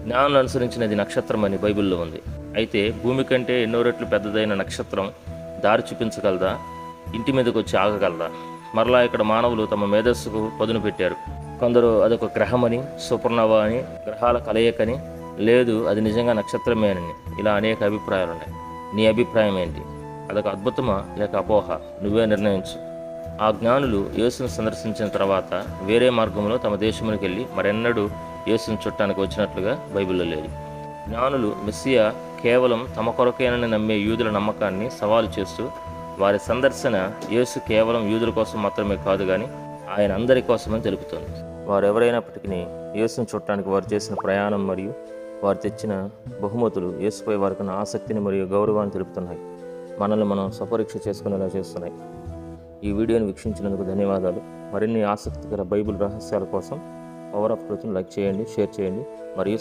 జ్ఞానులు అనుసరించినది నక్షత్రం అని బైబిల్లో ఉంది. అయితే భూమి కంటే ఎన్నో రెట్లు పెద్దదైన నక్షత్రం దారి చూపించగలదా? ఇంటి మీదకి వచ్చి ఆగగలదా? మరలా ఇక్కడ మానవులు తమ మేధస్సుకు పదును పెట్టారు. కొందరు అదొక గ్రహమని, సూపర్నోవా అని, గ్రహాల కలయికని, లేదు అది నిజంగా నక్షత్రమే అని, ఇలా అనేక అభిప్రాయాలు ఉన్నాయి. నీ అభిప్రాయం ఏంటి? అదొక అద్భుతమా లేక అపోహ? నువ్వే నిర్ణయించు. ఆ జ్ఞానులు యేసును సందర్శించిన తర్వాత వేరే మార్గంలో తమ దేశంలోకి వెళ్ళి మరెన్నడూ యేసును చుట్టానికి వచ్చినట్లుగా బైబిల్లో లేదు. జ్ఞానులు మెస్సియా కేవలం తమ కొరకేనని నమ్మే యూదుల నమ్మకాన్ని సవాలు చేస్తూ వారి సందర్శన యేసు కేవలం యూదుల కోసం మాత్రమే కాదు కానీ ఆయన అందరి కోసమని తెలుపుతోంది. వారు ఎవరైనప్పటికీ యేసును చూడటానికి వారు చేసిన ప్రయాణం మరియు వారు తెచ్చిన బహుమతులు యేసుపై వారికి ఆసక్తిని మరియు గౌరవాన్ని తెలుపుతున్నాయి. మనల్ని మనం స్వపరీక్ష చేసుకునేలా చేస్తున్నాయి. ఈ వీడియోని వీక్షించినందుకు ధన్యవాదాలు. మరిన్ని ఆసక్తికర బైబిల్ రహస్యాల కోసం పవర్ ఆఫ్ ట్రూత్ని లైక్ చేయండి, షేర్ చేయండి మరియు